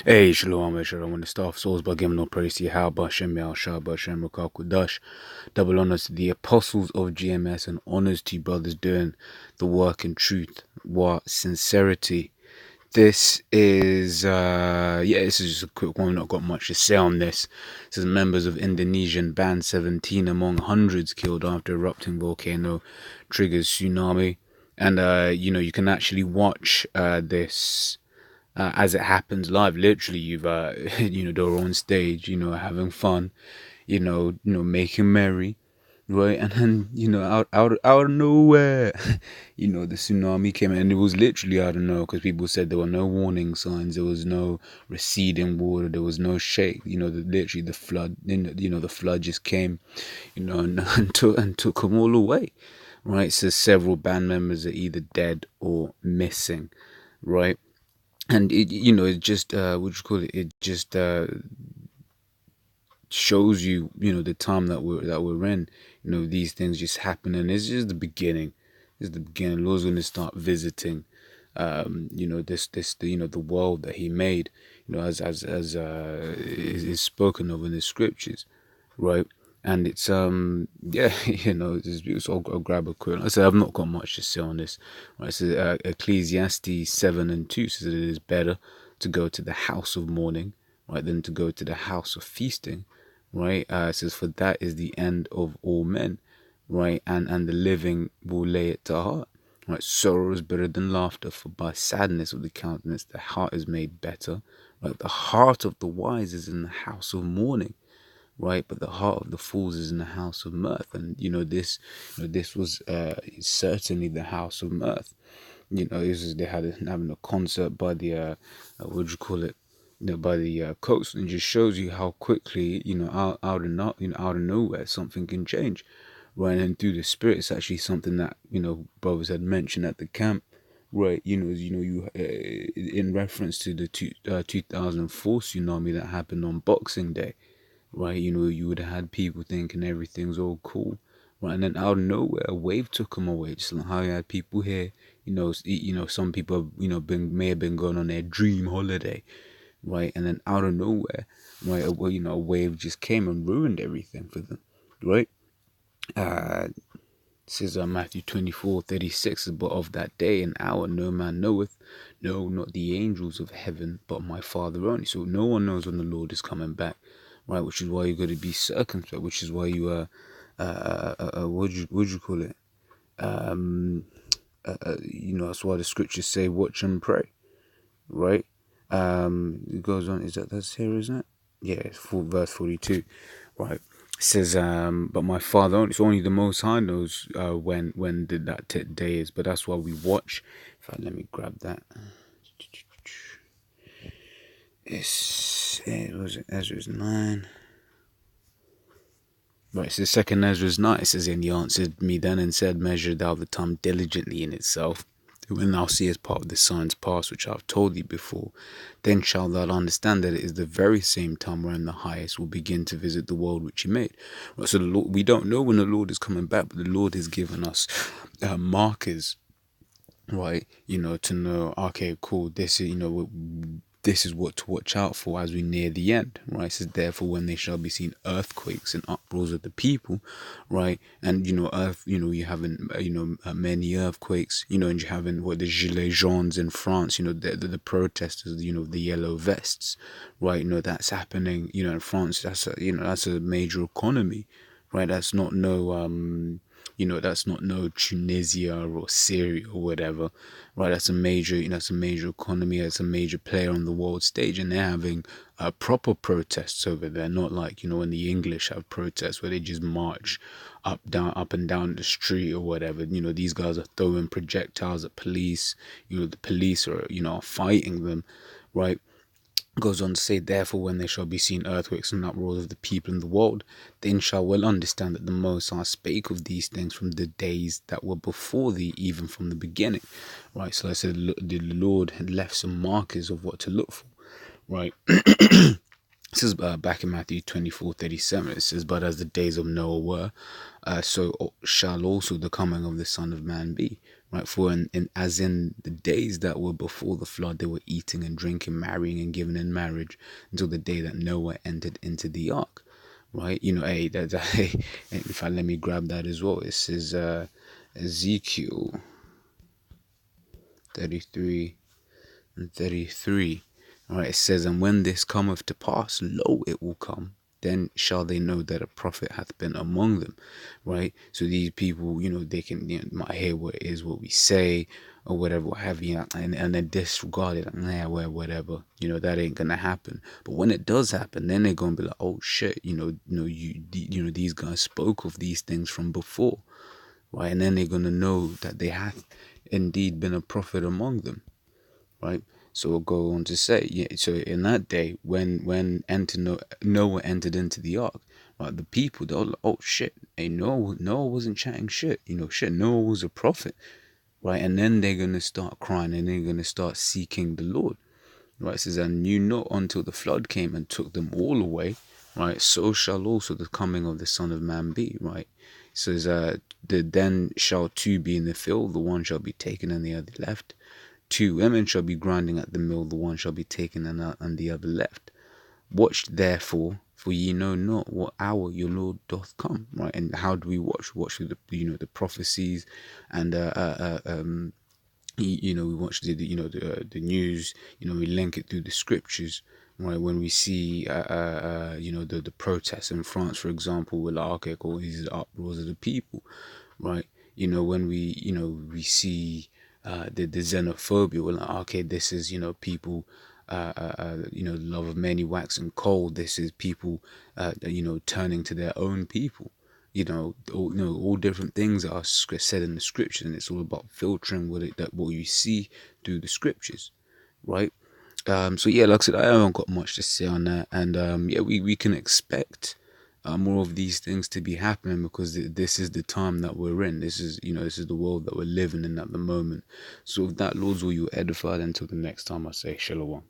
Hey, Shalom, Shalom. I want to start off souls by giving all praise to Yahweh, Bashem, Yahshua, Bashem, Rukakudash. Double honors to the apostles of GMS and honors to you brothers doing the work in truth, what sincerity. This is, this is just a quick one. Not got much to say on this. This is members of Indonesian Band 17 among hundreds killed after erupting volcano triggers tsunami. And, you can actually watch this as it happens live. Literally, you've they're on stage, having fun, making merry, right? And then out of nowhere, the tsunami came in, and it was literally out of nowhere because people said there were no warning signs, there was no receding water, there was no shake. Literally the flood, the flood just came, and took them all away, right? So several band members are either dead or missing, right? And it just it just shows you the time that we're in. These things just happen, and it's just the beginning. It's the beginning. Lord's going to start visiting the world that he made, as is spoken of in the scriptures, right? And it's I'll grab a quote. I said I've not got much to say on this. Right, so Ecclesiastes 7:2 says it is better to go to the house of mourning, right, than to go to the house of feasting, right? It says, for that is the end of all men, right? And the living will lay it to heart, right? Sorrow is better than laughter, for by sadness of the countenance the heart is made better, right? The heart of the wise is in the house of mourning, right? But the heart of the fools is in the house of mirth. And this was certainly the house of mirth. They had having a concert by the by the coast, and just shows you how quickly out of nowhere something can change, right? And through the spirit, it's actually something that brothers had mentioned at the camp, right? In reference to the 2004 tsunami that happened on Boxing Day, right? You would have had people thinking everything's all cool, right? And then out of nowhere, a wave took them away. Just like how you had people here, some people may have been going on their dream holiday, right? And then out of nowhere, right, a wave just came and ruined everything for them, right? It says Matthew 24:36, but of that day and hour no man knoweth, no, not the angels of heaven, but my Father only. So no one knows when the Lord is coming back, right? Which is why you got to be circumspect. Which is why you what would you call it? That's why the scriptures say, watch and pray, right? It goes on. That's here, isn't it? Yeah, verse 42, right? It says, but my Father only. It's only the Most High knows when that day is. But that's why we watch. In fact, let me grab that. It was Ezra's 9. Right, so second Ezra's 9. It says, and he answered me then and said, measure thou the time diligently in itself. When thou seest part of the signs past, which I have told thee before, then shalt thou understand that it is the very same time wherein the highest will begin to visit the world which he made. Right, so the Lord, we don't know when the Lord is coming back, but the Lord has given us markers, right? To know, okay, cool, this is, this is what to watch out for as we near the end, right? It says, therefore, when they shall be seen earthquakes and uproars of the people, right? And, earth, you having, many earthquakes, and you're having what the Gilets jaunes in France, the protesters, the yellow vests, right? That's happening, in France. That's a major economy, right? That's not that's not no Tunisia or Syria or whatever, right? That's a major economy. It's a major player on the world stage, and they're having proper protests over there. Not like when the English have protests where they just march up and down the street or whatever. These guys are throwing projectiles at police. The police are fighting them, right? Goes on to say, therefore, when there shall be seen earthquakes and uproars of the people in the world, then shall well understand that the Most High spake of these things from the days that were before thee, even from the beginning, right? So I said the Lord had left some markers of what to look for, right? It says back in Matthew 24:37, it says, but as the days of Noah were, so shall also the coming of the Son of Man be. right? For as in the days that were before the flood, they were eating and drinking, marrying and giving in marriage until the day that Noah entered into the ark, right? Hey, hey, in fact, let me grab that as well. It says Ezekiel 33 and 33. All right, it says, and when this cometh to pass, lo, it will come. Then shall they know that a prophet hath been among them, right? So these people, they can, might hear what it is, what we say, or whatever, what have you, and then disregard it, nah, well, whatever, that ain't gonna happen. But when it does happen, then they're gonna be like, oh shit, these guys spoke of these things from before, right? And then they're gonna know that they have indeed been a prophet among them, right? So we'll go on to say, yeah. So in that day, when Noah entered into the ark, right, the people, they're like, oh shit, hey, Noah wasn't chatting shit, shit, Noah was a prophet, right? And then they're gonna start crying and they're gonna start seeking the Lord, right? It says, and you know, until the flood came and took them all away, right? So shall also the coming of the Son of Man be, right? It says, then shall two be in the field, the one shall be taken and the other left. Two women shall be grinding at the mill, the one shall be taken and the other left. Watch therefore, for ye know not what hour your Lord doth come. Right? And how do we watch? We watch with the prophecies, and we watch the news. We link it through the scriptures. Right? When we see the protests in France, for example, we're like, okay, cool, these are the uproars of the people, right? When we see the xenophobia, we're like, okay, this is people, love of many waxing cold. This is people, turning to their own people. All different things are said in the scriptures, and it's all about filtering what you see through the scriptures, right? So yeah, like I said, I haven't got much to say on that, and yeah, we can expect more of these things to be happening because this is the time that we're in. This is the world that we're living in at the moment. So with that, Lord's will you edified until the next time I say shalom.